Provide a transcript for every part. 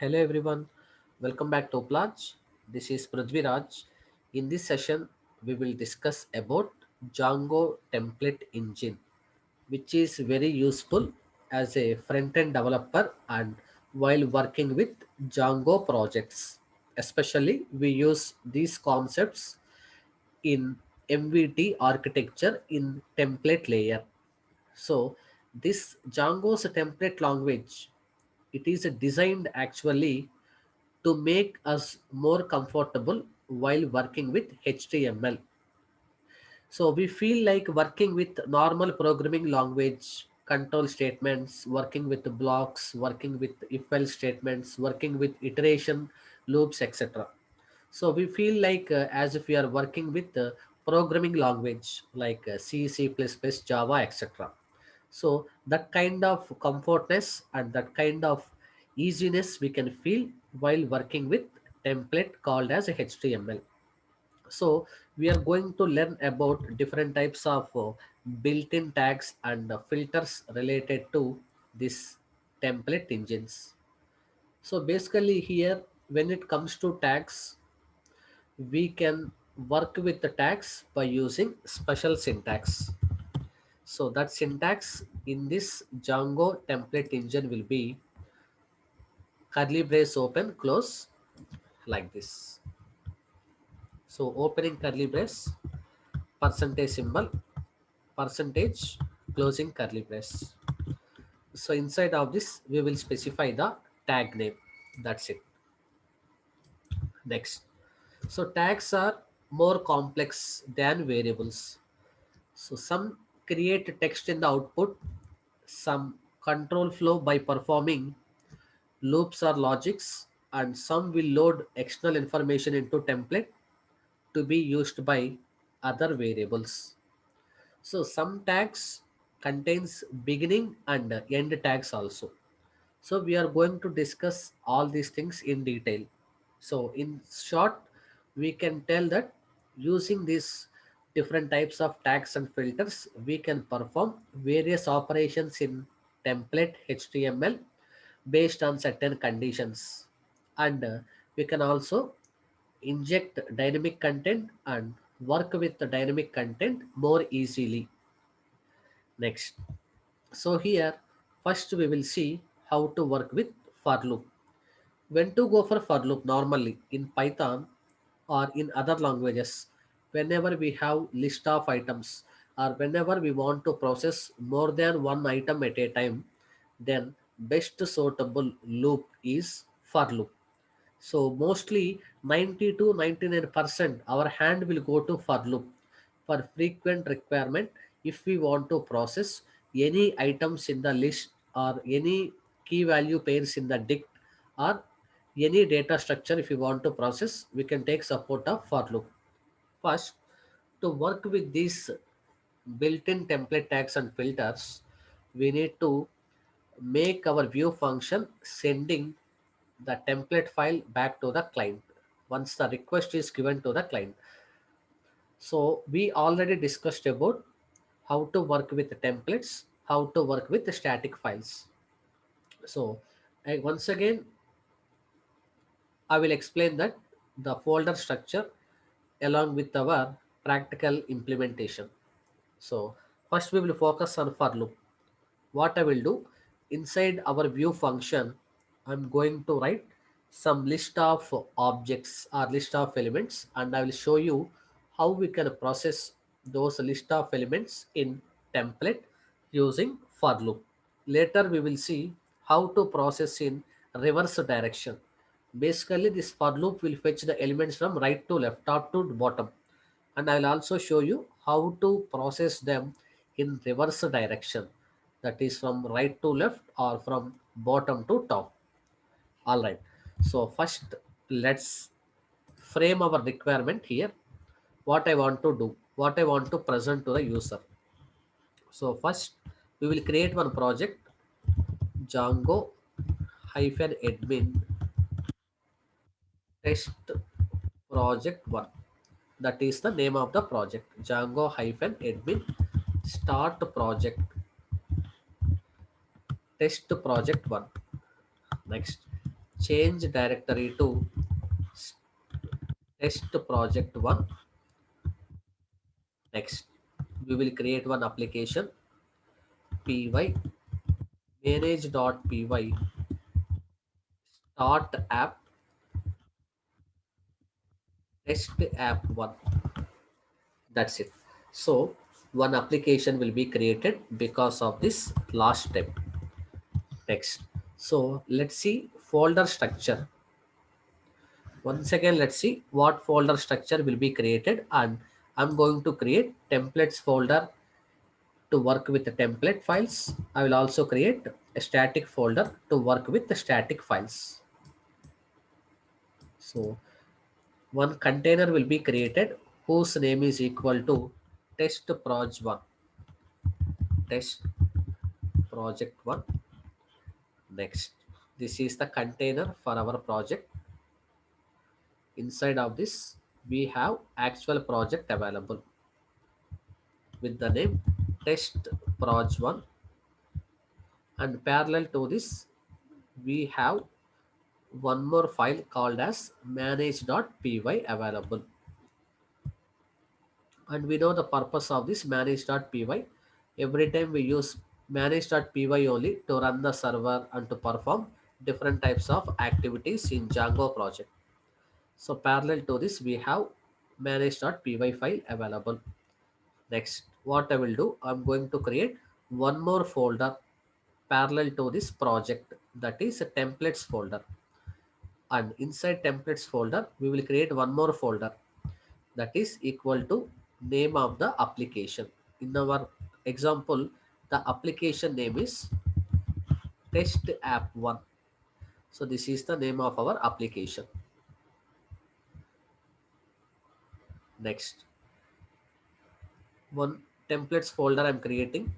Hello everyone, welcome back to Plaj. This is Prithviraj. In this session, we will discuss about Django template engine, which is very useful as a front-end developer and while working with Django projects. Especially, we use these concepts in MVT architecture in template layer. So, this Django's template language, it is designed actually to make us more comfortable while working with HTML. So we feel like working with normal programming language, control statements, working with blocks, working with if else statements, working with iteration loops, etc. So we feel like as if we are working with programming language like C, C++, Java, etc. So that kind of comfortness and that kind of easiness we can feel while working with template called as HTML. So we are going to learn about different types of built-in tags and filters related to this template engines. So basically here, when it comes to tags, we can work with the tags by using special syntax. So that syntax in this Django template engine will be curly brace open, close like this. So opening curly brace, percentage symbol, percentage, closing curly brace. So inside of this, we will specify the tag name. That's it. Next. So tags are more complex than variables. So some create text in the output, some control flow by performing loops or logics, and some will load external information into template to be used by other variables. So some tags contains beginning and end tags also. So we are going to discuss all these things in detail. So in short, we can tell that using these different types of tags and filters, we can perform various operations in template HTML based on certain conditions. And we can also inject dynamic content and work with the dynamic content more easily. Next. So here, first we will see how to work with for loop. When to go for loop normally in Python or in other languages, whenever we have list of items or whenever we want to process more than one item at a time, then best suitable loop is for loop. So mostly 90 to 99% our hand will go to for loop for frequent requirement if we want to process any items in the list or any key value pairs in the dict or any data structure if you want to process, we can take support of for loop. First, to work with these built-in template tags and filters, we need to make our view function sending the template file back to the client once the request is given to the client. So we already discussed about how to work with the templates, how to work with the static files. So once again, I will explain that the folder structure along with our practical implementation. So first we will focus on for loop. What I will do inside our view function, I'm going to write some list of objects or list of elements and I will show you how we can process those list of elements in template using for loop. Later we will see how to process in reverse direction. Basically this for loop will fetch the elements from right to left, top to bottom, and I will also show you how to process them in reverse direction, that is from right to left or from bottom to top. All right, so first let's frame our requirement here. What I want to do, what I want to present to the user. So first we will create one project, Django hyphen admin test project 1. That is the name of the project, Django hyphen admin start project test project 1. Next. change directory to test project 1. Next, we will create one application py manage.py start app test app 1. That's it. So one application will be created because of this last step. Next, so let's see folder structure. Once again, let's see what folder structure will be created, and I'm going to create templates folder to work with the template files. I will also create a static folder to work with the static files. So one container will be created whose name is equal to test proj 1, test project 1. Next, this is the container for our project. Inside of this, we have actual project available with the name test proj 1, and parallel to this, we have one more file called as manage.py available. And we know the purpose of this manage.py. Every time we use manage.py only to run the server and to perform different types of activities in Django project. So parallel to this, we have manage.py file available. Next, what I will do, I'm going to create one more folder parallel to this project, that is a templates folder. And inside templates folder, we will create one more folder that is equal to name of the application. In our example, the application name is test app 1. So this is the name of our application. Next, one templates folder I'm creating.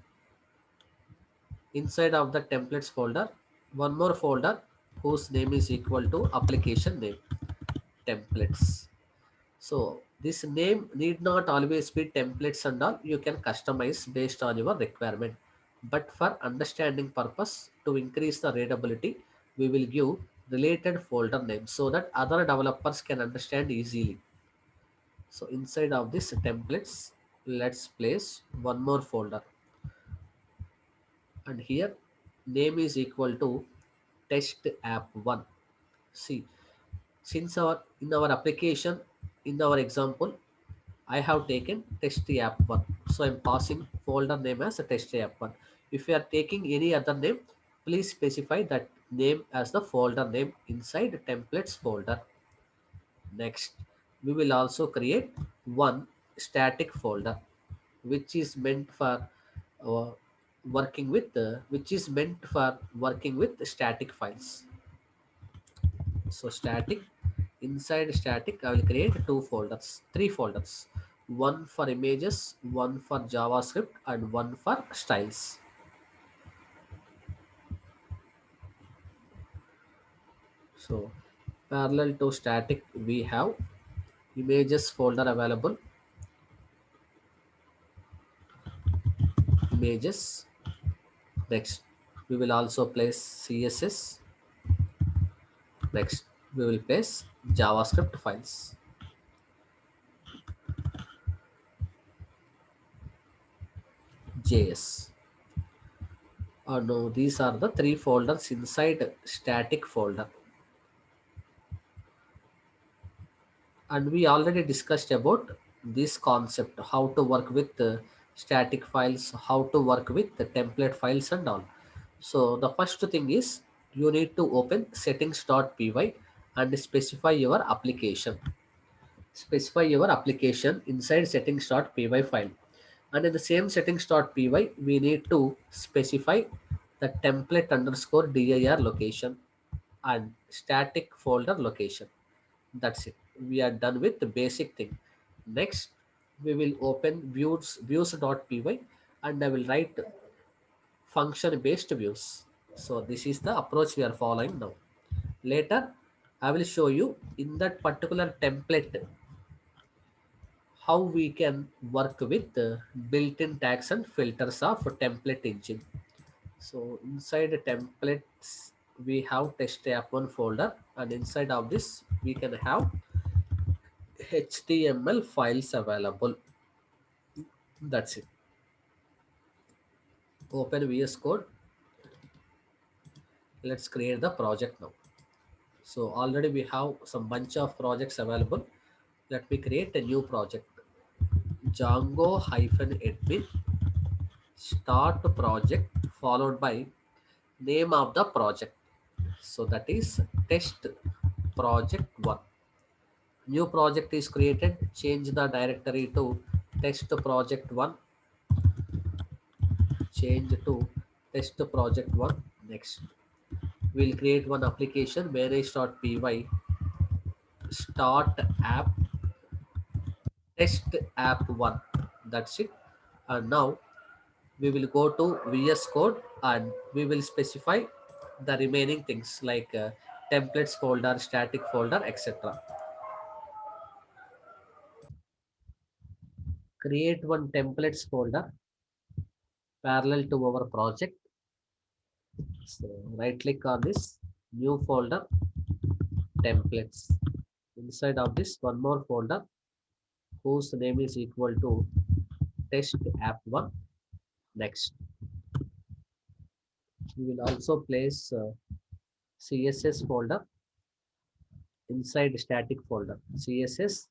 Inside of the templates folder, one more folder whose name is equal to application name templates. So this name need not always be templates and all. You can customize based on your requirement. But for understanding purpose, to increase the readability, we will give related folder name so that other developers can understand easily. So inside of this templates, let's place one more folder, and here name is equal to test app 1. See, since our in our application, in our example, I have taken test app 1. So I'm passing folder name as a test app 1. If you are taking any other name, please specify that name as the folder name inside templates folder. Next, we will also create one static folder which is meant for uh, working with static files. So static, inside static, I will create three folders, one for images, one for JavaScript, and one for styles. So parallel to static, we have images folder available, images. Next, we will also place CSS. Next, we will place JavaScript files, JS. No, these are the three folders inside static folder. And we already discussed about this concept, how to work with static files, how to work with the template files and all. So the first thing is you need to open settings.py and specify your application inside settings.py file. And in the same settings.py, we need to specify the template underscore dir location and static folder location. That's it. We are done with the basic thing. Next, we will open views.py and I will write function based views. So this is the approach we are following now. Later, I will show you in that particular template how we can work with the built-in tags and filters of a template engine. So inside the templates, we have test app1 folder, and inside of this we can have HTML files available. That's it. Open VS Code. Let's create the project now. So already we have some bunch of projects available. Let me create a new project. Django-admin start project followed by name of the project. So that is test project 1. New project is created. Change the directory to test project 1. Change to test project 1. Next, we'll create one application manage.py start app test app 1. That's it. And now we will go to VS Code and we will specify the remaining things like templates folder, static folder, etc. Create one templates folder parallel to our project. So right click on this new folder, templates. Inside of this one more folder whose name is equal to test app 1. Next, we will also place CSS folder inside static folder. CSS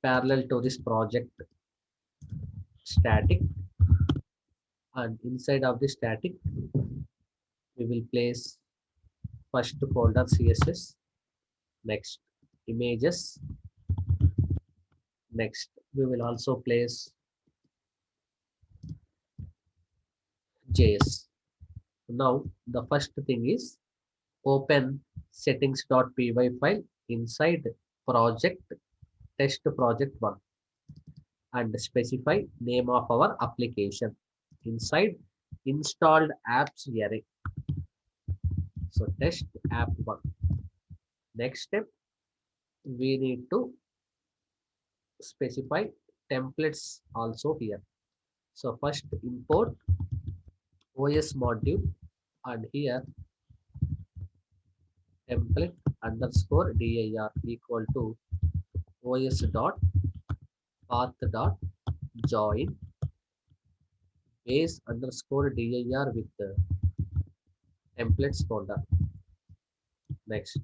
parallel to this project static, and inside of the static we will place first folder CSS. Next, images. Next, we will also place JS. Now the first thing is open settings.py file inside project test project 1 and specify name of our application inside installed apps array. So test app 1. Next step, we need to specify templates also here. So first import OS module, and here template underscore dir equal to os dot path dot join base underscore dir with the templates folder. Next,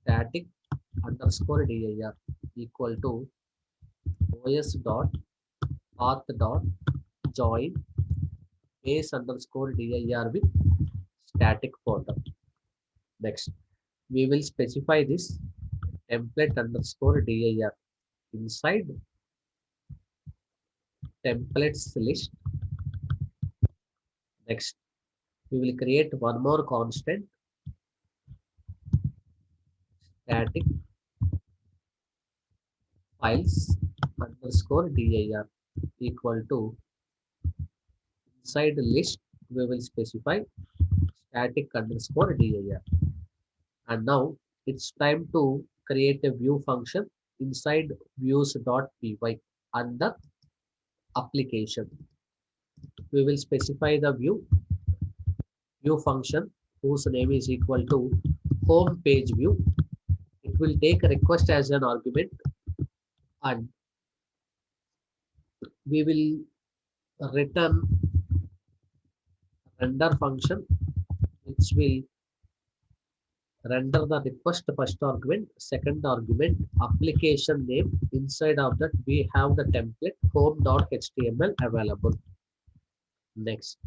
static underscore dir equal to os dot path dot join base underscore dir with static folder. Next, we will specify this template underscore dir inside templates list. Next, we will create one more constant, static files underscore dir equal to inside the list we will specify static underscore dir. And now it's time to create a view function inside views.py under application. We will specify the view function whose name is equal to home page view. It will take a request as an argument, and we will return render function which will render the request first argument, second argument, application name. Inside of that, we have the template home.html available. Next,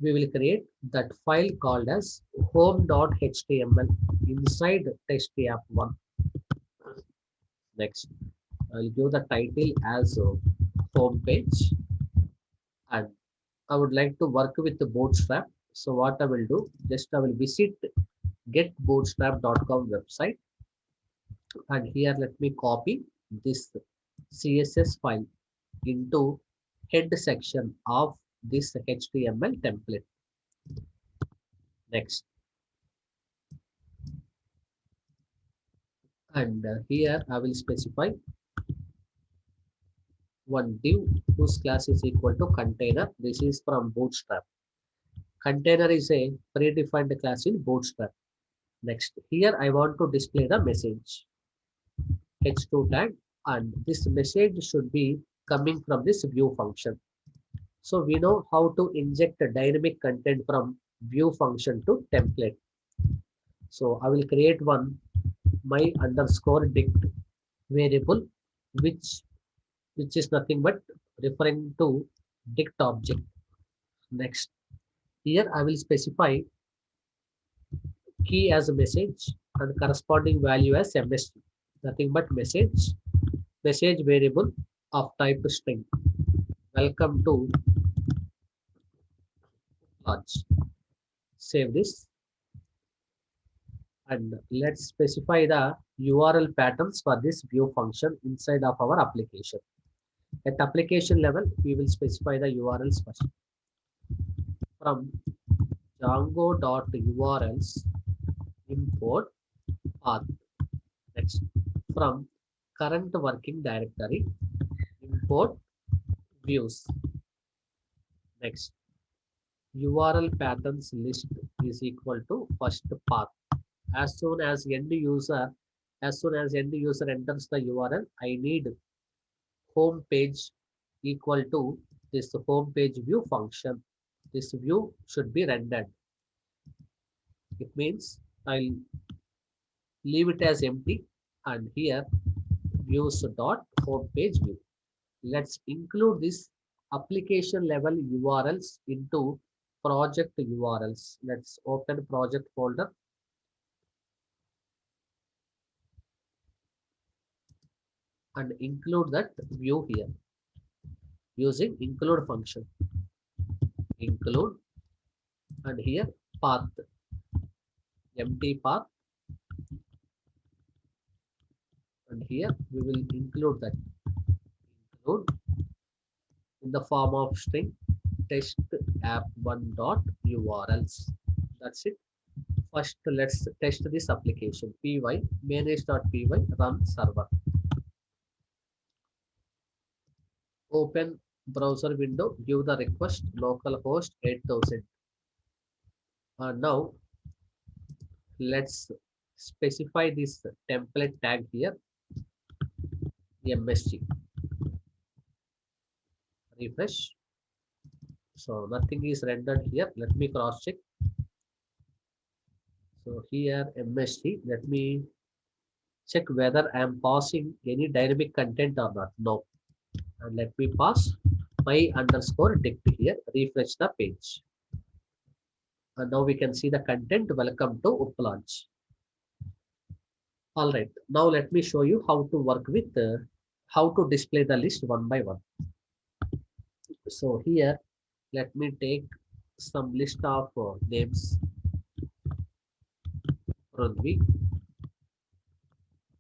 we will create that file called as home.html inside test app 1. Next, I'll give the title as home page, and I would like to work with the Bootstrap. So what I will do, just I will visit getbootstrap.com website, and here let me copy this CSS file into head section of this HTML template. Next, and here I will specify one div whose class is equal to container. This is from Bootstrap. Container is a predefined class in Bootstrap. Next, here I want to display the message h2 tag, and this message should be coming from this view function. So we know how to inject a dynamic content from view function to template. So I will create one my underscore dict variable, which which is nothing but referring to dict object. Next, here I will specify key as a message and corresponding value as MSG. Nothing but message variable of type string. Welcome to launch. Save this and let's specify the URL patterns for this view function inside of our application. At application level, we will specify the URLs first. From Django.urls import path. Next, from current working directory import views. Next, URL patterns list is equal to first path. As soon as end user enters the URL, I need home page equal to this home page view function. This view should be rendered. It means I'll leave it as empty and here views dot home page view. Let's include this application level URLs into project URLs. Let's open project folder and include that view here using include function. Include and here path, empty path, and here we will include that include in the form of string test app1.urls. That's it. First, let's test this application. Py manage.py run server. Open browser window, give the request localhost 8000. Now let's specify this template tag here, MSG. Refresh. So nothing is rendered here. Let me cross check. So here MSG, let me check whether I am passing any dynamic content or not. No. And let me pass my underscore dict here. Refresh the page. And now we can see the content. Welcome to Uplanch. All right. Now let me show you how to work with how to display the list one by one. So here, let me take some list of names. Prithvi,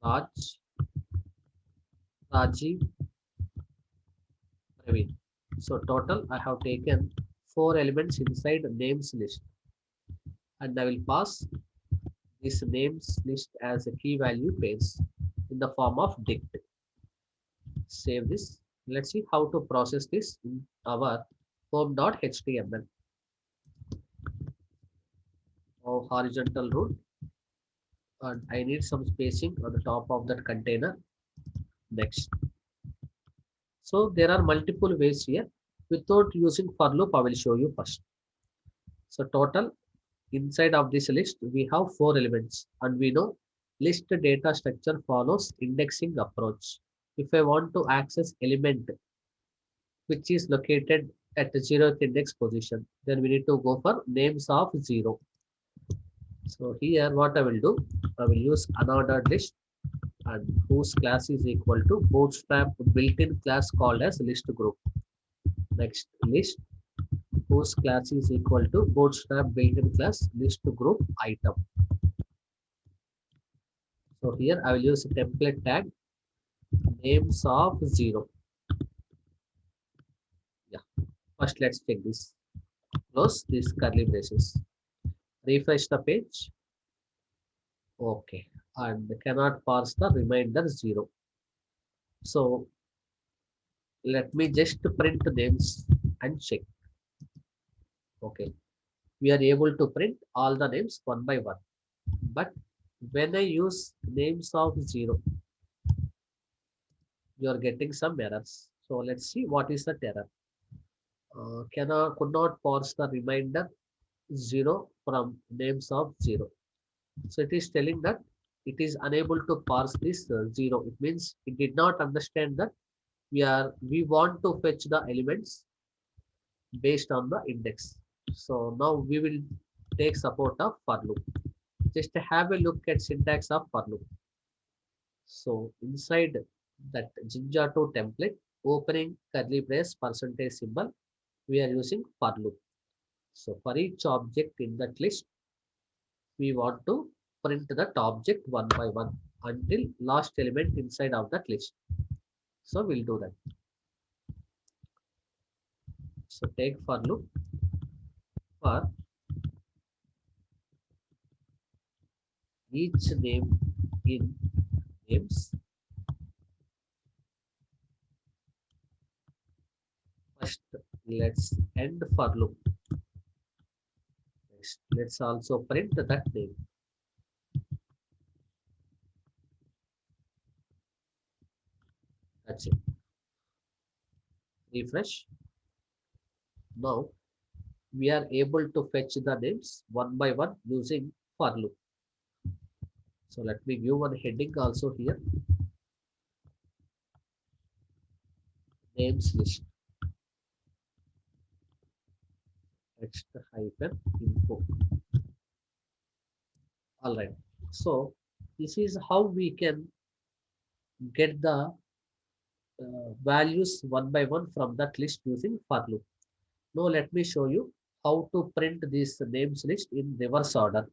Raj, Rajiv, Praveen. So total, I have taken 4 elements inside names list, and I will pass this names list as a key value pairs in the form of dict. Save this. Let's see how to process this in our home.html. Horizontal root, and I need some spacing on the top of that container. Next. So there are multiple ways here. Without using for loop, I will show you first. So total inside of this list, we have 4 elements and we know list data structure follows indexing approach. If I want to access element which is located at the 0th index position, then we need to go for names of 0. So here what I will do, I will use unordered list and whose class is equal to bootstrap built-in class called as list group. Next list whose class is equal to bootstrap built-in class list group item. So here I will use a template tag names of 0. Yeah. First let's check this. Close this curly braces. Refresh the page. Okay. And cannot parse the remainder 0. So let me just print names and check. Okay. we are able to print all the names one by one. But when I use names of 0, you are getting some errors. So let's see what is the error. Could not parse the remainder 0 from names of 0. So it is telling that it is unable to parse this 0. It means it did not understand that we want to fetch the elements based on the index. So now we will take support of for loop. Just have a look at syntax of for loop. So inside that Jinja2 template, opening curly brace percentage symbol, we are using for loop. So for each object in that list, we want to print that object one by one until last element inside of that list. So we'll do that. So take for loop for each name in names. First, let's end for loop. Next, let's also print that name. That's it. Refresh. Now we are able to fetch the names one by one using for loop. So let me give one heading also here. Names list. Text hyphen info. All right. So this is how we can get the values one by one from that list using for loop. Now let me show you how to print this names list in reverse order.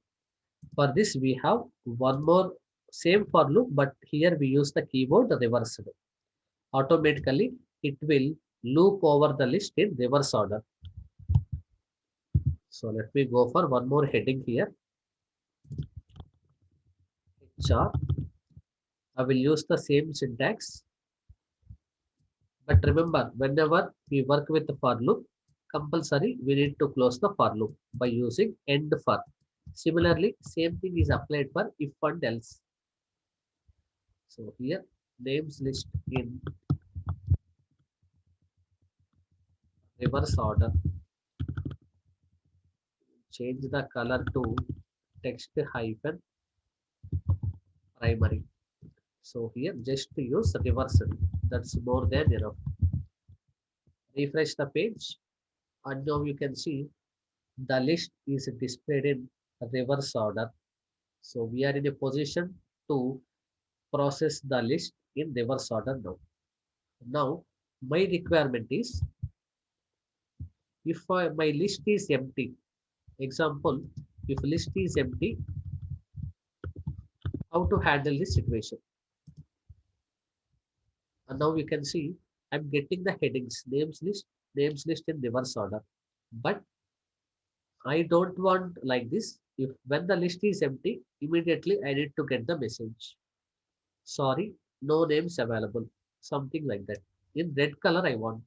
For this we have one more same for loop, but here we use the keyboard reversed. Automatically it will loop over the list in reverse order. So let me go for one more heading here. HR. I will use the same syntax. But remember, whenever we work with the for loop, compulsory we need to close the for loop by using end for. Similarly, same thing is applied for if and else. So here names list in reverse order. Change the color to text hyphen primary. So here just to use reverse. That's more than enough. Refresh the page and now you can see the list is displayed in reverse order. So we are in a position to process the list in reverse order now. Now my requirement is if my list is empty, example, if list is empty, how to handle this situation? And now we can see I'm getting the headings, names list in reverse order. But I don't want like this. If when the list is empty, immediately I need to get the message. Sorry, no names available. Something like that. In red color I want.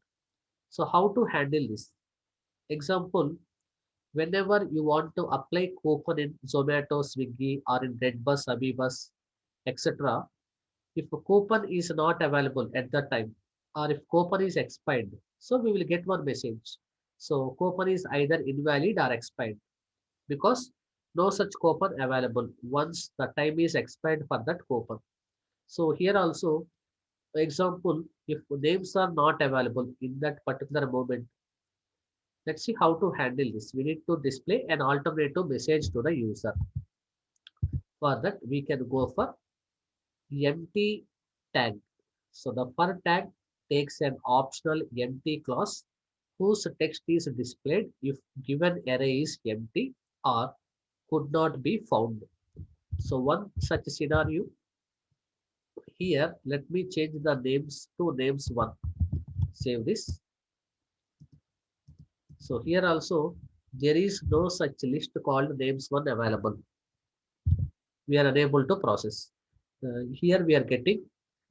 So how to handle this? Example, whenever you want to apply coupon in Zomato, Swiggy or in Redbus, Abibus, etc. If a coupon is not available at that time or if coupon is expired, so we will get one message. So coupon is either invalid or expired because no such coupon available once the time is expired for that coupon. So here also, example, if names are not available in that particular moment, let's see how to handle this. We need to display an alternative message to the user. For that, we can go for empty tag. So the per tag takes an optional empty clause whose text is displayed if given array is empty or could not be found. So one such scenario here, let me change the names to names one. Save this. So here also there is no such list called names one available. We are unable to process. Here we are getting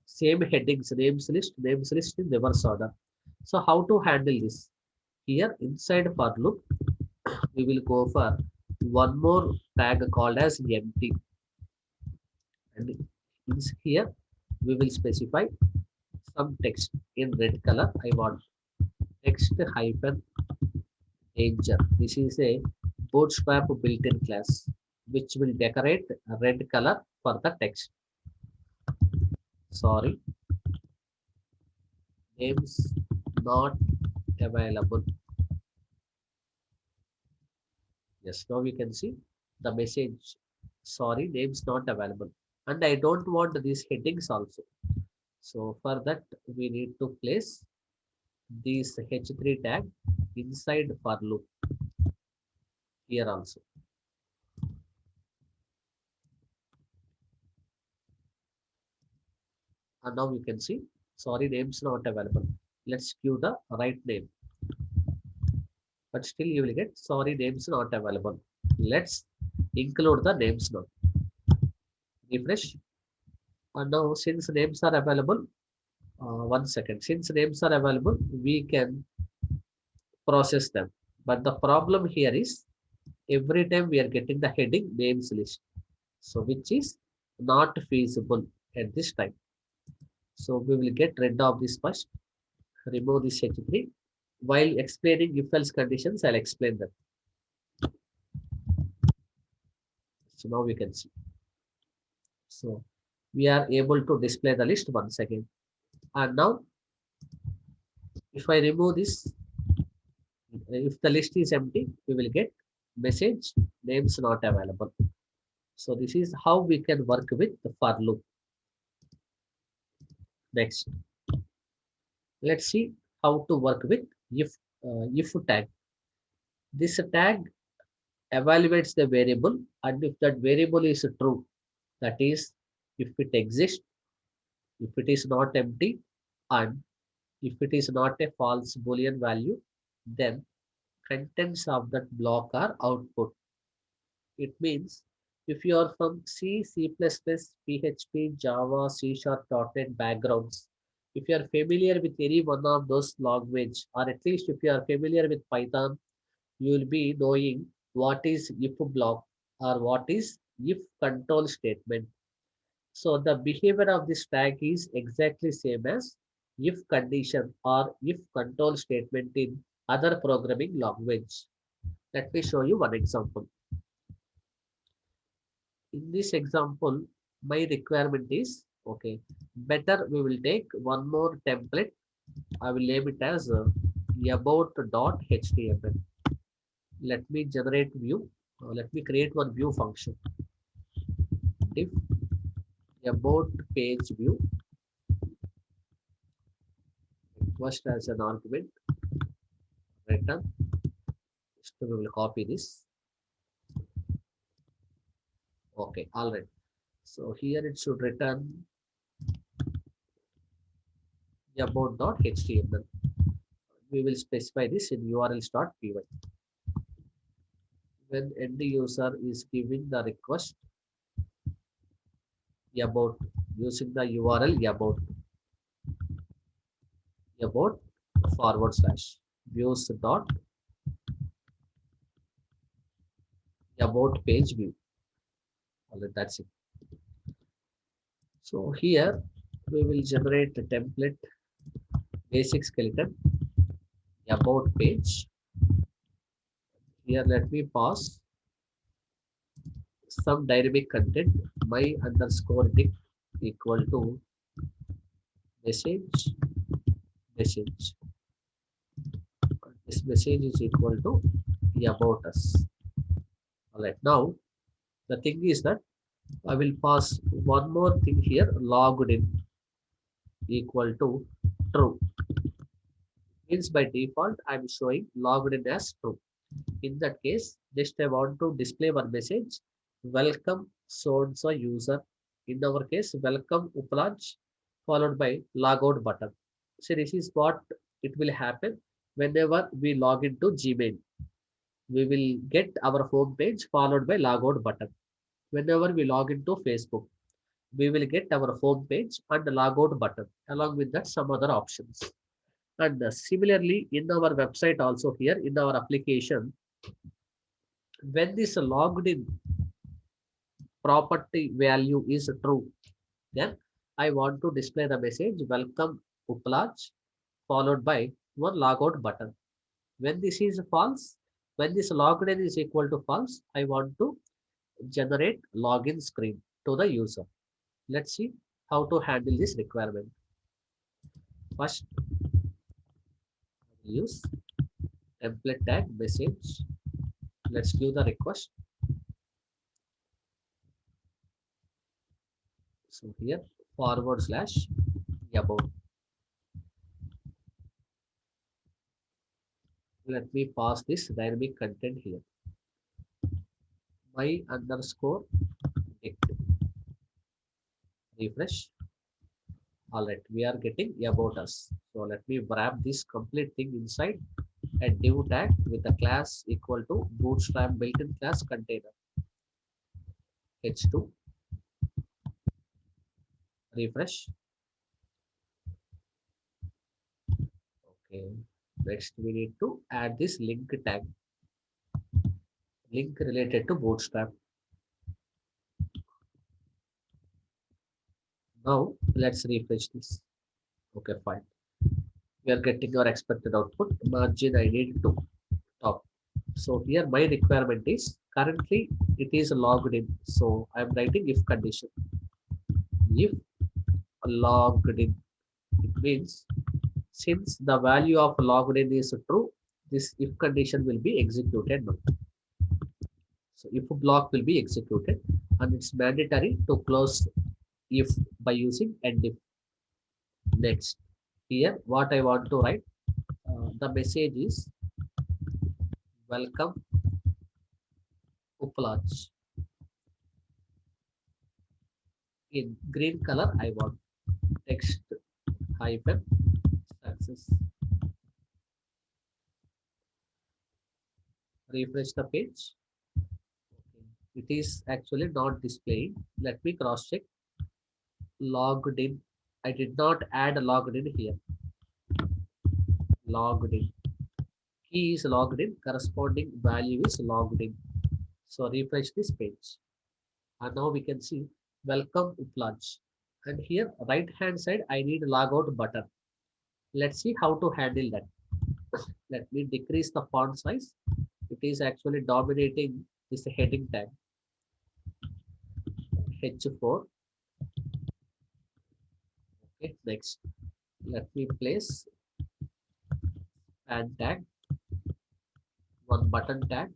same headings, names list in reverse order. So how to handle this? Here inside for loop, we will go for one more tag called as empty, and here we will specify some text in red color. I want text hyphen danger. This is a bootstrap built-in class which will decorate a red color for the text. Sorry, names not available. Yes, now we can see the message. Sorry, names not available. And I don't want these headings also. So for that, we need to place this h3 tag inside for loop here also. And now you can see, sorry, names not available. Let's give the right name. But still you will get, sorry, names not available. Let's include the names now. Refresh. And now since names are available, 1 second. Since names are available, we can process them. But the problem here is every time we are getting the heading names list. So which is not feasible at this time. So we will get rid of this first, remove this h3. While explaining if else conditions, I'll explain them. So now we can see. So we are able to display the list once again. And now if I remove this, if the list is empty, we will get message names not available. So this is how we can work with the for loop. Next, let's see how to work with if tag. This tag evaluates the variable, and if that variable is true, that is, if it exists, if it is not empty, and if it is not a false boolean value, then contents of that block are output. It means if you are from C, C++, PHP, Java, C Sharp, .NET backgrounds, if you are familiar with any one of those language, or at least if you are familiar with Python, you will be knowing what is if block or what is if control statement. So the behavior of this tag is exactly same as if condition or if control statement in other programming language. Let me show you one example. In this example, my requirement is, okay, better we will take one more template. I will name it as about.html. Let me generate view. Let me create one view function. If about page view request as an argument, return. So we will copy this. Okay, all right. So here it should return about.html. We will specify this in urls.py. When end user is giving the request about using the URL about / views dot about page view. All right, that's it. So here we will generate a template basic skeleton about page. Here let me pass some dynamic content my underscore dict equal to message. This message is equal to about us. All right, now the thing is that I will pass one more thing here, logged in equal to true. Means by default I'm showing logged in as true. In that case, just I want to display one message, welcome so and so user. In our case, welcome Uplanch followed by logout button. So this is what it will happen whenever we log into Gmail. We will get our home page followed by logout button. Whenever we log into Facebook, we will get our home page and the logout button along with that some other options. And similarly in our website also here in our application, When this logged in property value is true, then I want to display the message welcome Uplaj followed by one logout button. When this is false, when this logged in is equal to false, I want to generate login screen to the user. Let's see how to handle this requirement. First, use template tag message. Let's give the request. So here forward slash about. Let me pass this dynamic content here. My underscore dict. Refresh. All right, we are getting about us. So let me wrap this complete thing inside a div tag with a class equal to bootstrap built-in class container h2. Refresh. Okay. Next, we need to add this link tag, link related to bootstrap. Now let's refresh this. Okay, fine. We are getting our expected output. Margin I need to top. So here my requirement is currently it is logged in. So I'm writing if condition. If logged in, it means since the value of logged in is true, this if condition will be executed now. So if block will be executed and it's mandatory to close if by using end if. Next, here what I want to write, the message is welcome Uplaj. In green color, I want text hyphen success. Refresh the page. Okay. It is actually not displaying. Let me cross check. Logged in. I did not add a logged in here. Logged in. Key is logged in. Corresponding value is logged in. So refresh this page. And now we can see welcome Uplaj. And here right hand side, I need logout button. Let's see how to handle that. Let me decrease the font size. It is actually dominating this heading tag. H4. Okay, next. Let me place span tag, one button tag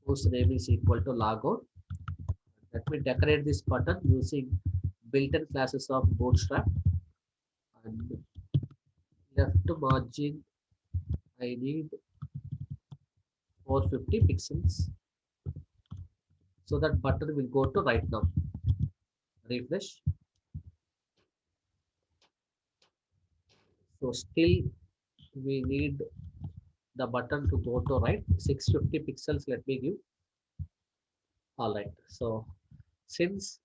whose name is equal to logout. Let me decorate this button using built-in classes of Bootstrap and left margin. I need 450 pixels. So that button will go to right now. Refresh. So still we need the button to go to right. 650 pixels. Let me give. All right. So since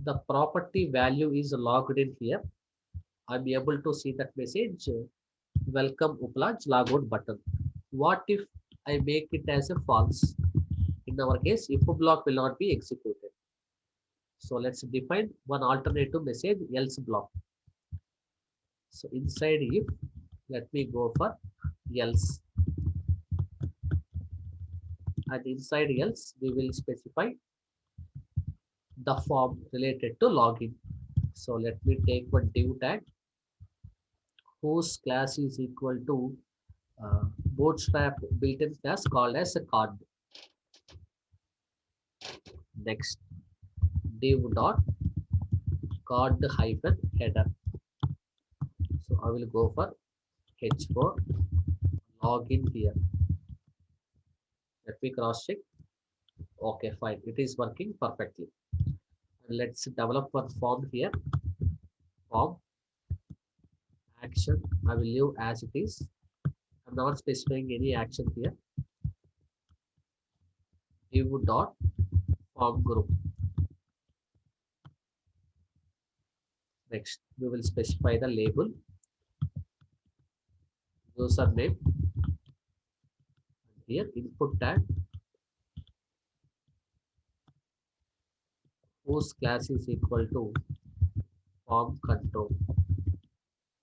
the property value is logged in here, I'm able to see that message. Welcome Uplaj logout button. What if I make it as a false? In our case, if block will not be executed. So let's define one alternative message else block. So inside if, let me go for else. And inside else, we will specify the form related to login. So let me take one div tag whose class is equal to bootstrap built-in class called as a card. Next, div dot card hyphen header. So I will go for h4 login here. Let me cross check. Okay, fine. It is working perfectly. And let's develop one form here. Form action. I will leave as it is. I'm not specifying any action here. Div dot form group. Next, we will specify the label, username. Here, input tag, whose class is equal to form control.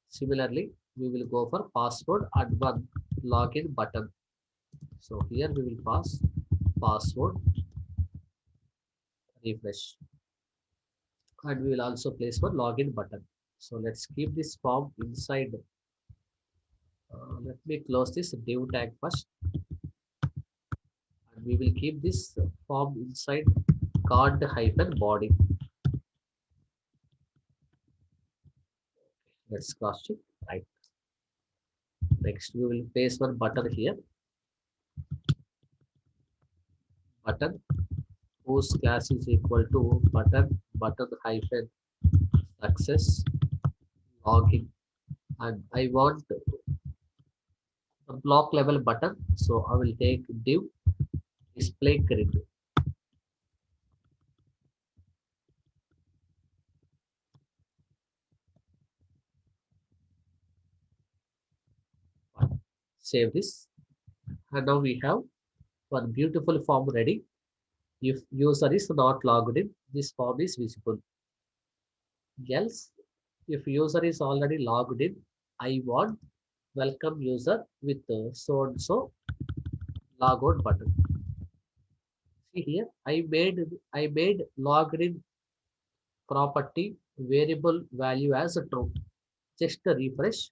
Similarly, we will go for password and one login button. So here we will pass password, refresh, and we will also place one login button. So let's keep this form inside. Let me close this div tag first, and we will keep this form inside card hyphen body. Let's cross check. Right. Next, we will place one button here. Button whose class is equal to button hyphen success login, and I want the block level button, so I will take div display grid. Save this, and now we have one beautiful form ready. If user is not logged in, this form is visible. Else, if user is already logged in, I want welcome user with so and so logout button. See here, I made logged in property variable value as a true. Just a refresh,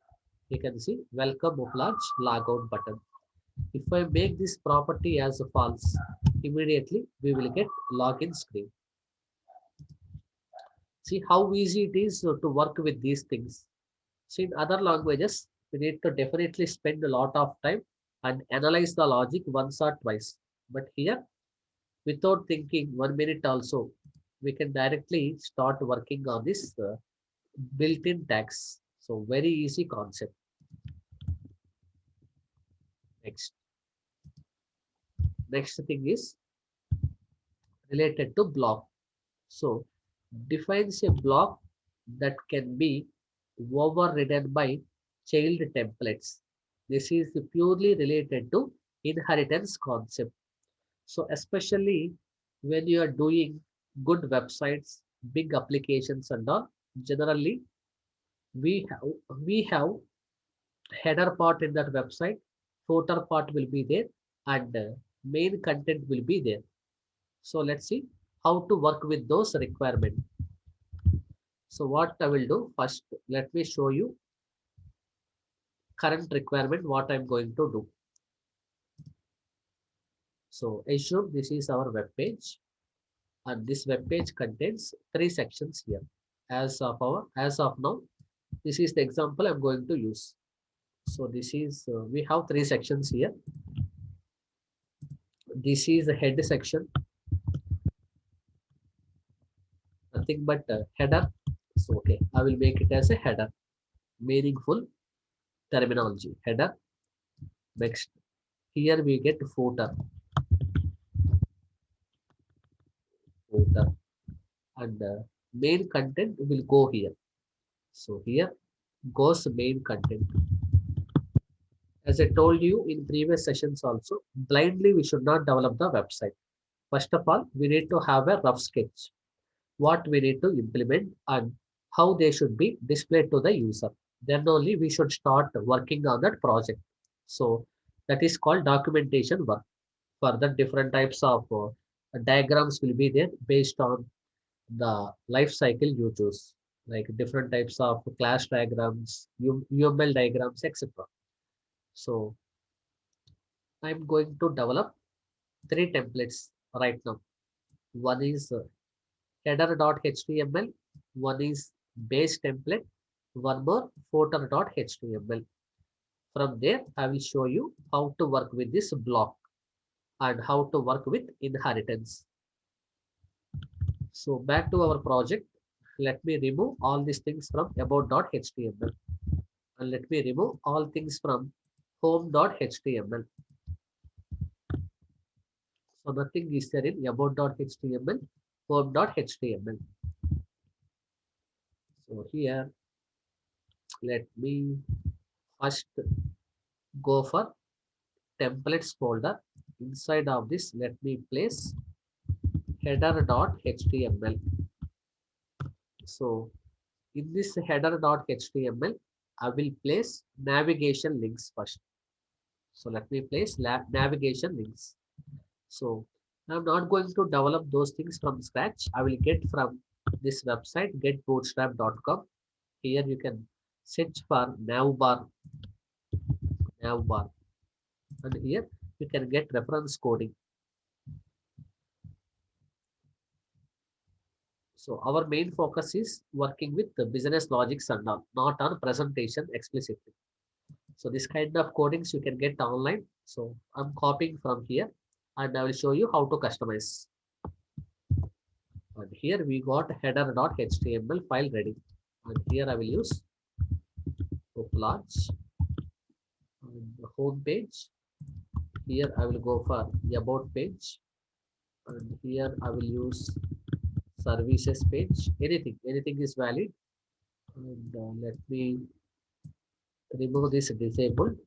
you can see welcome Uplarge logout button. If I make this property as a false, immediately we will get login screen. See how easy it is to work with these things. See, in other languages, we need to definitely spend a lot of time and analyze the logic once or twice. But here, without thinking 1 minute also, we can directly start working on this built-in tags. So very easy concept. Next, next thing is related to block. So defines a block that can be overridden by child templates. This is purely related to inheritance concept. So especially when you are doing good websites, big applications and all, generally we have header part in that website, footer part will be there, and main content will be there. So let's see how to work with those requirements. So what I will do first, let me show you current requirement, what I'm going to do. So assume this is our web page, and this web page contains three sections here. As of now, this is the example I'm going to use. So this is we have three sections here. This is the head section, nothing but header. So okay, I will make it as a header, meaningful terminology. Header. Next, here we get footer, footer, and main content will go here. So here goes main content. As I told you in previous sessions also, blindly we should not develop the website. First of all, we need to have a rough sketch, what we need to implement and how they should be displayed to the user. Then only we should start working on that project. So that is called documentation work. For the different types of diagrams will be there based on the life cycle you choose, like different types of class diagrams, UML diagrams, etc. So I'm going to develop three templates right now. One is header.html, one is base template, one more footer.html. From there, I will show you how to work with this block and how to work with inheritance. So back to our project. Let me remove all these things from about.html, and let me remove all things from home.html. So nothing is there in about.html, home.html. So here, let me first go for templates folder. Inside of this, let me place header.html. So in this header.html, I will place navigation links first. So let me place navigation links. So I'm not going to develop those things from scratch. I will get from this website getbootstrap.com. Here you can search for navbar, and here you can get reference coding. So our main focus is working with the business logics and all, not on presentation explicitly. So this kind of codings you can get online. So I'm copying from here and I will show you how to customize. And here we got header.html file ready. And here I will use large and the home page. Here I will go for about page. And here I will use services page. Anything is valid. And let me remove this disabled.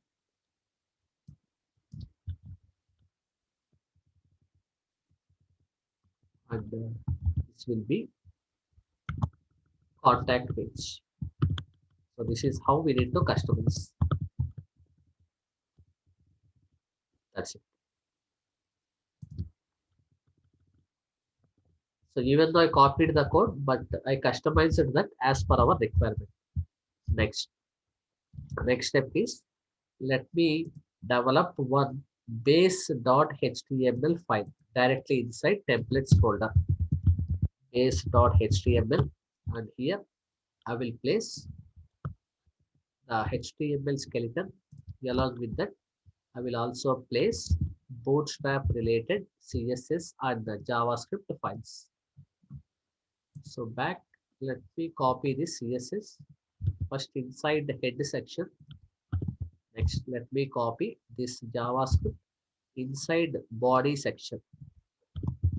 And this will be contact page. So this is how we need to customize. That's it. So even though I copied the code, but I customized that as per our requirement. Next, next step is let me develop one base.html file directly inside templates folder. Base.html, and here I will place the HTML skeleton. Along with that, I will also place Bootstrap related CSS and the JavaScript files. So back, let me copy this CSS first inside the head section. Next, let me copy this JavaScript inside body section.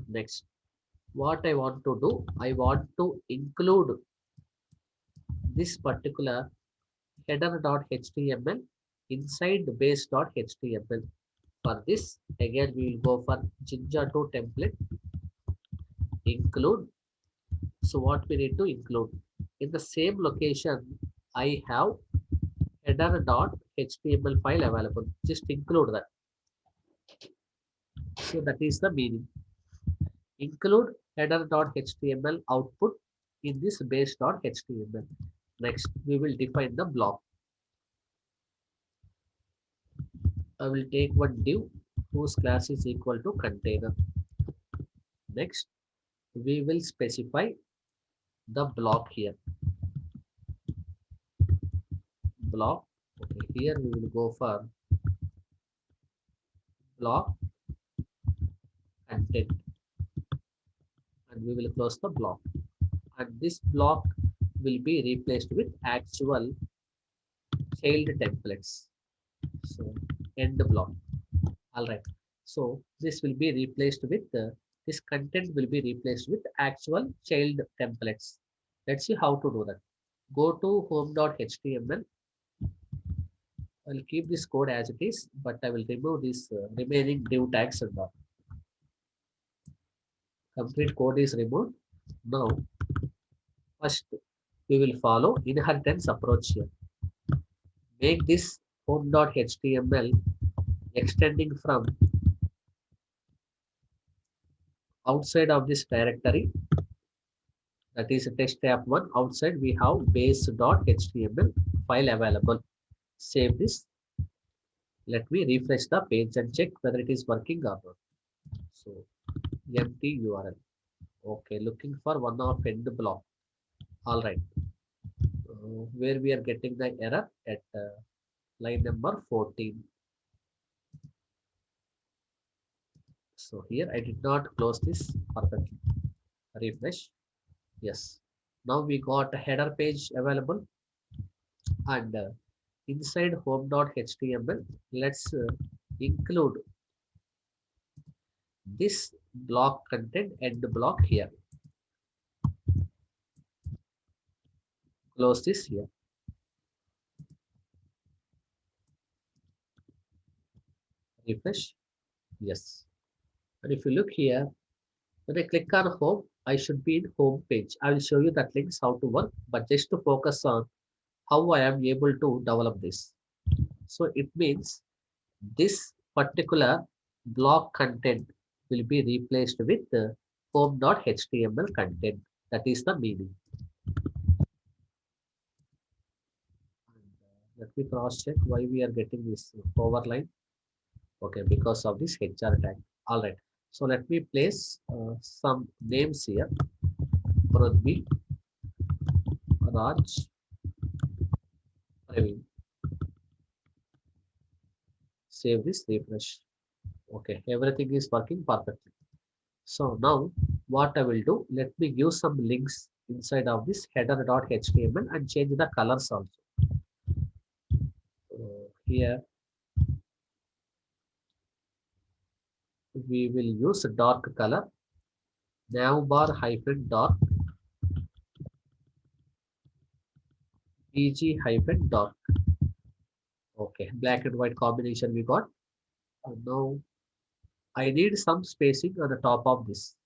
Next, what I want to do, I want to include this particular header.html inside base.html. For this, again, we will go for Jinja 2 template, include. So what we need to include? In the same location, I have header.html file available. Just include that. So that is the meaning. Include header.html output in this base.html. Next, we will define the block. I will take one div whose class is equal to container. Next, we will specify the block here. Block. Okay, here we will go for block content and we will close the block. And this block will be replaced with actual child templates. So end block. All right. So this will be replaced with this content will be replaced with actual child templates. Let's see how to do that. Go to home.html. I'll keep this code as it is, but I will remove this remaining div tags and all. Complete code is removed. Now, first we will follow inheritance approach here. Make this home.html extending from outside of this directory, that is test tab 1. Outside we have base.html file available. Save this. Let me refresh the page and check whether it is working or not. So empty URL. Okay, looking for one of end block. All right. Where we are getting the error at line number 14. So here I did not close this perfectly. Refresh. Yes. Now we got a header page available and inside home.html, let's include this block content and the block here. Close this here. Refresh. Yes. And if you look here, When I click on home, I should be in home page. I will show you that links how to work, but just to focus on how I am able to develop this. So it means this particular block content will be replaced with the home.html content. That is the meaning. Let me cross check why we are getting this overline. Okay, because of this HR tag. All right. So let me place some names here. Prudvi, Raj, Praveen. Save this, refresh. Okay, everything is working perfectly. So now what I will do, let me give some links inside of this header.html and change the colors also. Here we will use a dark color, navbar hyphen dark, pg hyphen dark. Okay, black and white combination we got. Now I need some spacing on the top of this.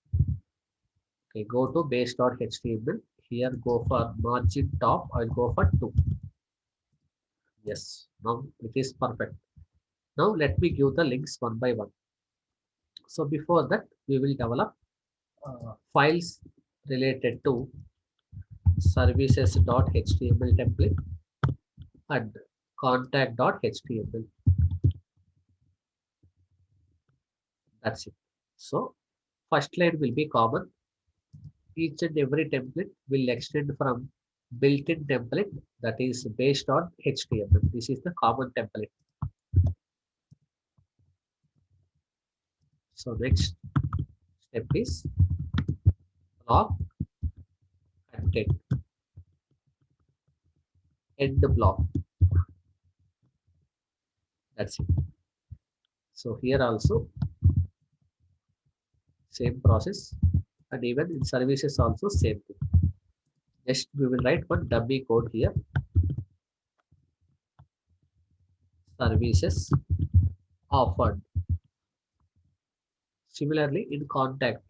Okay, go to base.html. Here go for margin top. I'll go for 2. Yes, now it is perfect. Now let me give the links one by one. So before that, we will develop files related to services.html template and contact.html. That's it. So first line will be common. Each and every template will extend from built-in template that is based on HTML. This is the common template. So next step is block content, end block. That's it. So here also same process, and even in services also same thing. Just we will write one dummy code here. Services offered. Similarly in contact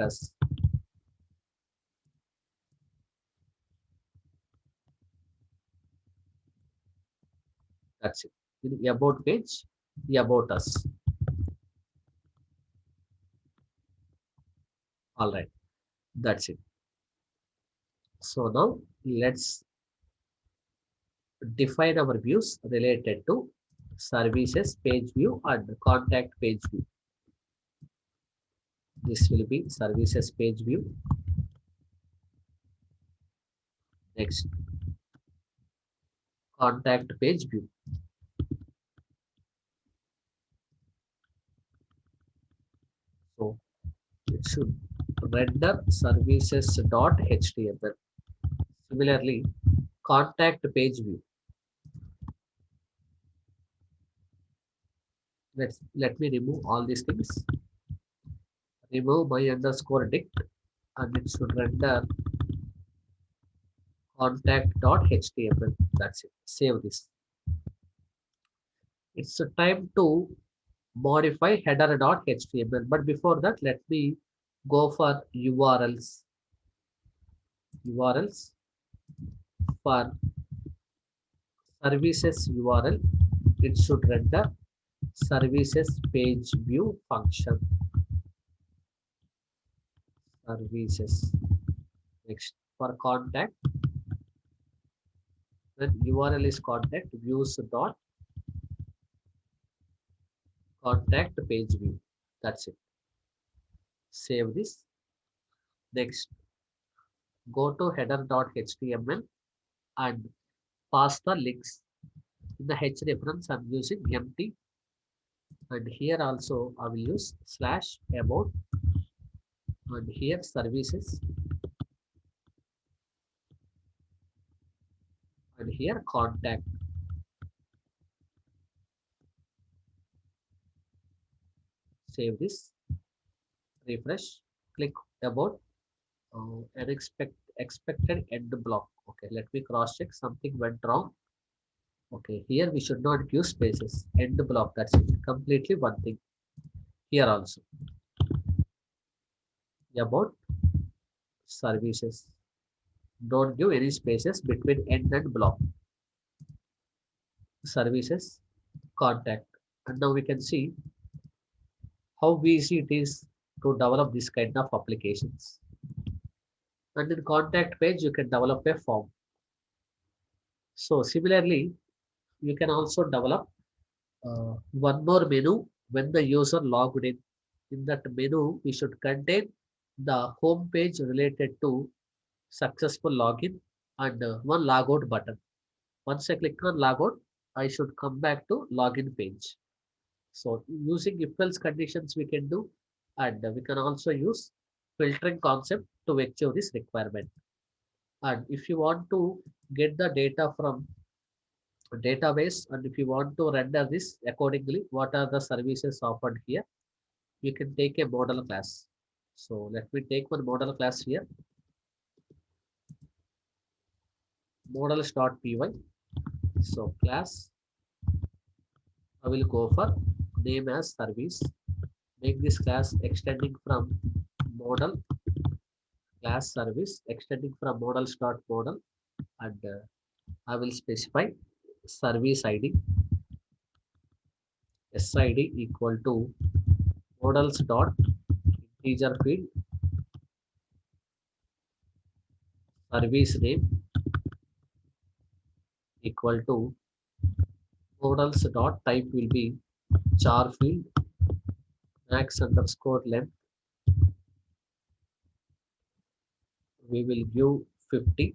us. That's it. In the about page, the about us. All right. That's it. So now let's define our views related to services page view and contact page view. This will be services page view. Next, contact page view. So it should render services.html. Similarly, contact page view. Let me remove all these things. Remove my underscore dict and it should render contact.html. That's it. Save this. It's a time to modify header.html. But before that, let me go for URLs. URLs for services URL. It should render services page view function. Services. Next for contact. When URL is contact views dot contact page view. That's it. Save this. Next, go to header.html and pass the links. In the H reference, I'm using empty, and here also I will use slash about, and here services, and here contact. Save this, refresh, click about expected end block. Okay, let me cross check something went wrong. Okay, here we should not give spaces. End block, that's it. Completely one thing. Here also. about services. Don't give any spaces between end and block. Services, contact. And now we can see how easy it is to develop this kind of applications. And in contact page, you can develop a form. So similarly, you can also develop one more menu when the user logged in. In that menu, we should contain the home page related to successful login and one logout button. Once I click on logout, I should come back to login page. So using if else conditions we can do, and we can also use filtering concept to achieve this requirement. And if you want to get the data from database and if you want to render this accordingly, what are the services offered here? You can take a model class. So let me take one model class here, models.py. So class, I will go for name as service. Make this class extending from model class service, extending from models.model, and I will specify service ID, SID equal to models dot integer field, service name equal to models dot type will be char field, max underscore length, we will give 50.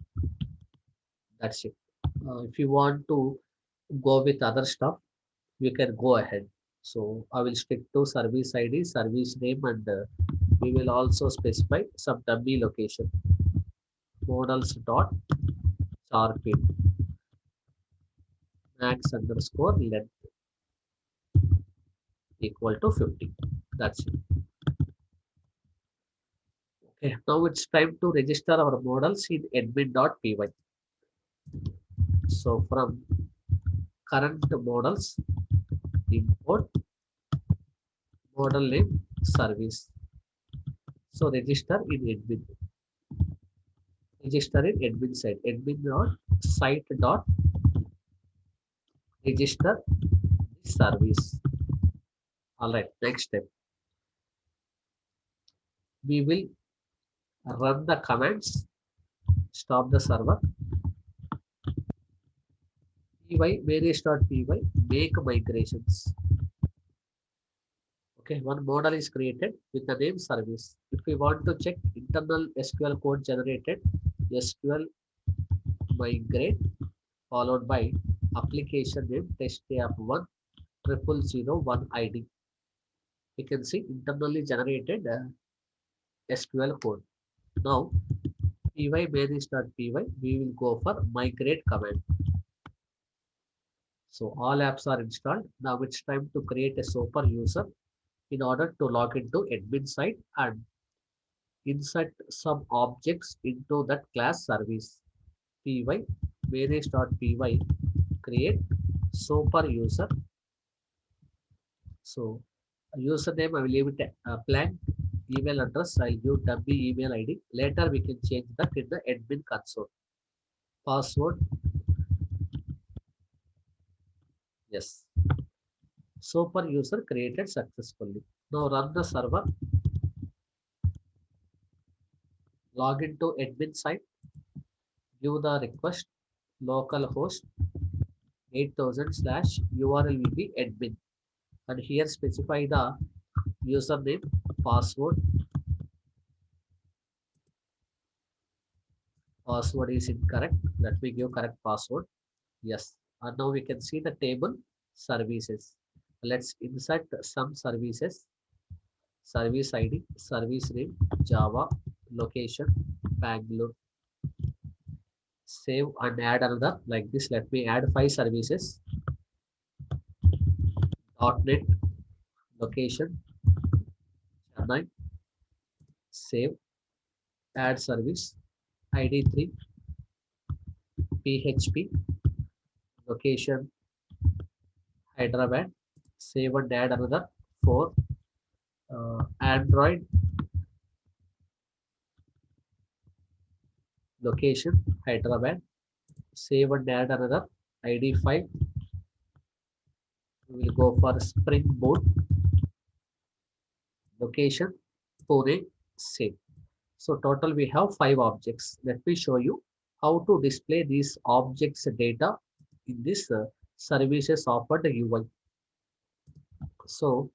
That's it. If you want to go with other stuff, you can go ahead. So I will stick to service ID, service name, and we will also specify some dummy location. Models dot char field, max underscore length equal to 50. That's it. Okay, now it's time to register our models in admin.py. So from current models, import model name service. So register in admin. Register in admin site. Admin dot site dot register this service. All right, next step. We will run the commands, stop the server, py manage.py, make migrations. Okay, one model is created with the name service. If we want to check internal SQL code generated, SQL migrate followed by application name test app 1 0001 ID. We can see internally generated SQL code. Now, py manage.py, we will go for migrate command. So all apps are installed. Now it's time to create a super user in order to log into admin site and insert some objects into that class service. Py manage.py create super user. So username I will leave it blank. Email address I'll give dummy email ID. Later we can change that in the admin console. Password, yes. Super user created successfully. Now run the server. Log into admin site. Give the request localhost 8000 slash URL will be admin. And here specify the username, password. Password is incorrect. Let me give correct password. Yes. And now we can see the table services. Let's insert some services. Service ID, service name, Java, location, Bangalore. Save and add another like this. Let me add 5 services. .NET, location, Chennai. Save, add service. ID 3, PHP, location, Hyderabad. Save and add another 4. Android, location Hyderabad. Save and add another ID file. We will go for Spring Boot. Location Pune. Save. So total we have 5 objects. Let me show you how to display these objects data in this services offered UI. So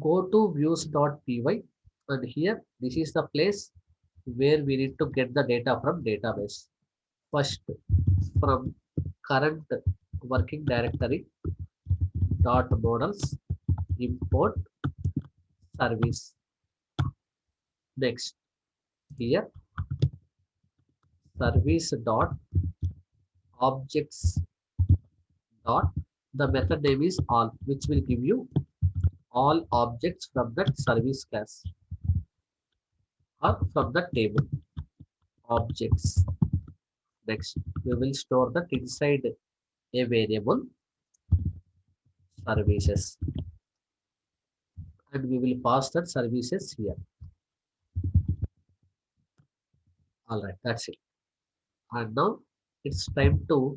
go to views.py, and here this is the place where we need to get the data from database. First, from current working directory dot models import service. Next, here service dot objects dot, the method name is all, which will give you all objects from that service class or from the table objects. Next, we will store that inside a variable services, and we will pass that services here. All right, that's it. And now it's time to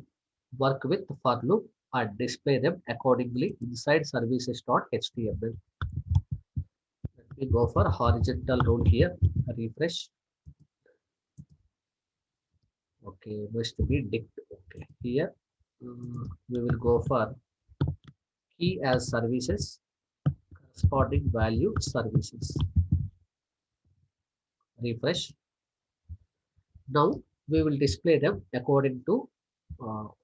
work with for loop and display them accordingly inside services.html. Let me go for horizontal rule here. Refresh. Okay, must be dict. Okay, here we will go for key as services, corresponding value services. Refresh. Now we will display them according to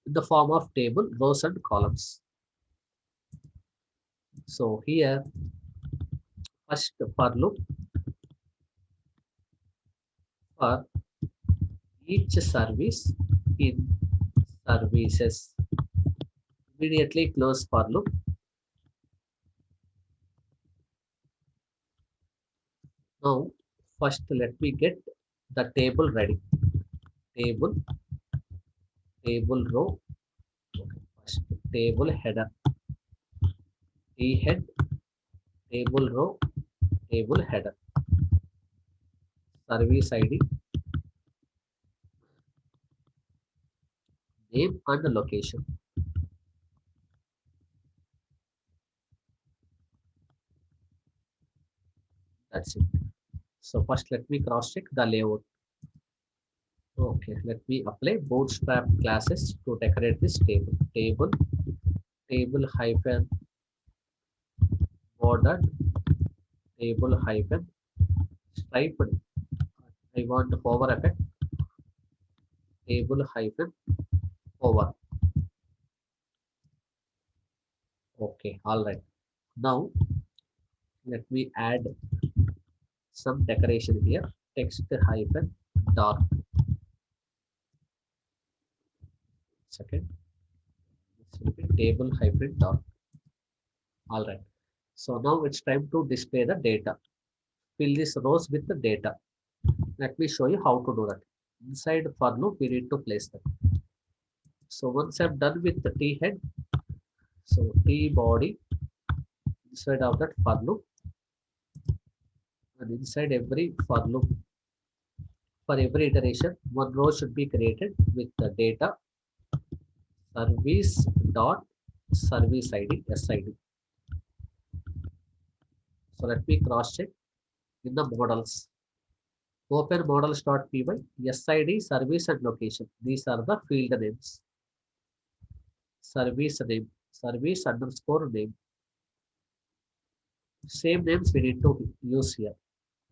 in the form of table, rows and columns. So here first for loop for each service in services. Immediately close for loop. Now first let me get the table ready. Table, table row, first table header, T head, table row, table header, service ID, name and location. That's it. So first let me cross check the layout. Okay, let me apply bootstrap classes to decorate this table. Table, table hyphen bordered, table hyphen striped. I want hover effect, table hyphen hover. Okay, all right. Now let me add some decoration here. Text hyphen dark. Second, this will be table hyphen dark. All right. So now it's time to display the data. Fill these rows with the data. Let me show you how to do that. Inside for loop, we need to place them. So once I'm done with the T head, so T body inside of that for loop, and inside every for loop, for every iteration, one row should be created with the data service dot service ID SID. So let me cross check in the models. Open models.py, SID, service and location. These are the field names. Service name, service underscore name. Same names we need to use here.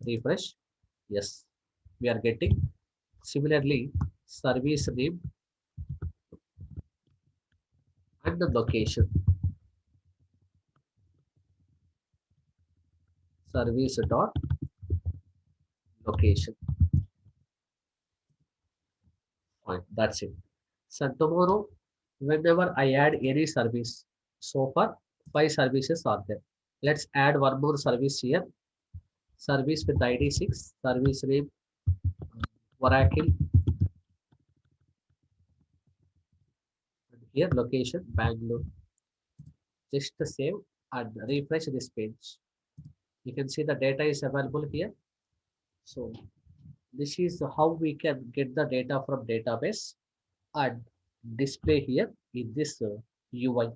Refresh. Yes, we are getting. Similarly, service name and the location. Service dot location. Fine, that's it. So tomorrow, whenever I add any service, so far 5 services are there. Let's add one more service here. Service with ID 6, service name Oracle, and here location Bangalore. Just save and refresh this page. You can see the data is available here. So This is how we can get the data from database and display here in this UI.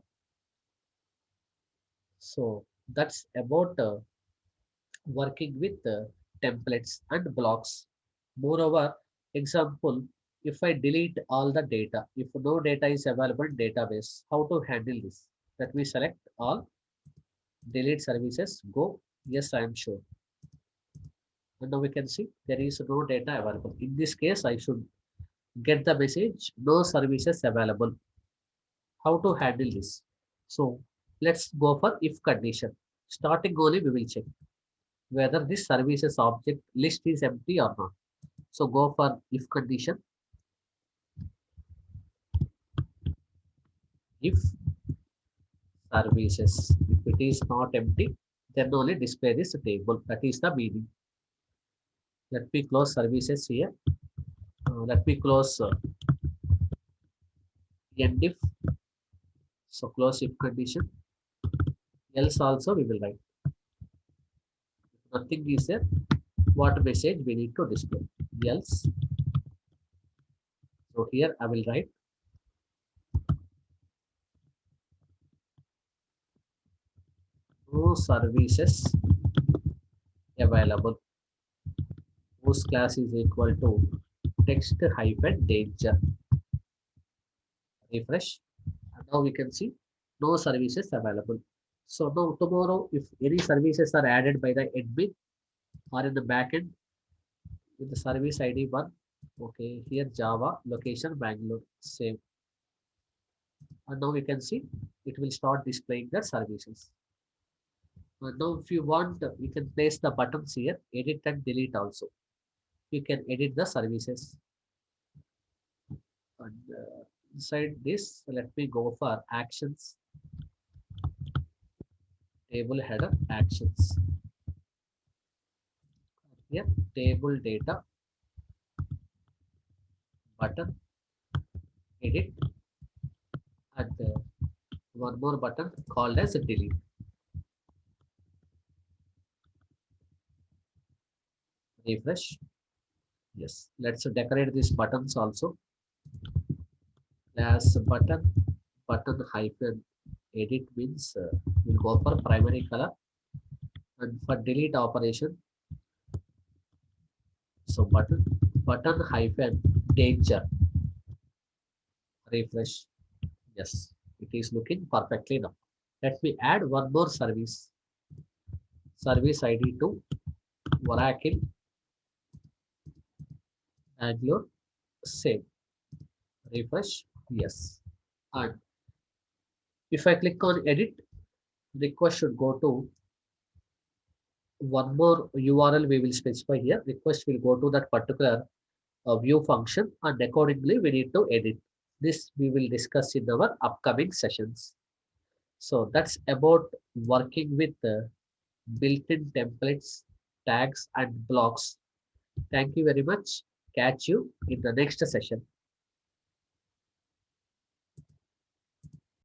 So that's about working with templates and blocks. Moreover, example, if I delete all the data, if no data is available in database, how to handle this? That we select all, delete services, go, yes, I am sure. And now we can see there is no data available. In this case, I should get the message, no services available. How to handle this? So let's go for if condition. Starting only we will check whether this services object list is empty or not. So go for if condition. If services, if it is not empty, then only display this table. That is the meaning. Let me close services here. Let me close end if. So close if condition. Else also we will write. If nothing is there, what message we need to display? Else. So here I will write no services available, whose class is equal to text hyphen danger. Refresh. And now we can see no services available. So now tomorrow, if any services are added by the admin or in the backend with the service ID one, okay, here Java location Bangalore, same. And now we can see it will start displaying the services. And now if you want, you can place the buttons here, edit and delete also. You can edit the services. And inside this, let me go for actions, table header actions. Here, table data button, edit, and one more button called as delete. Refresh. Yes, let's decorate these buttons also. As button hyphen edit means we'll go for primary color, and for delete operation, so button hyphen danger. Refresh. Yes, it is looking perfectly now. Let me add one more service. Service ID to Oracle Bangalore. Save. Refresh. Yes. And if I click on edit, request should go to one more URL we will specify here. Request will go to that particular view function, and accordingly we need to edit. This we will discuss in our upcoming sessions. So that's about working with built-in templates, tags, and blocks. Thank you very much. Catch you in the next session.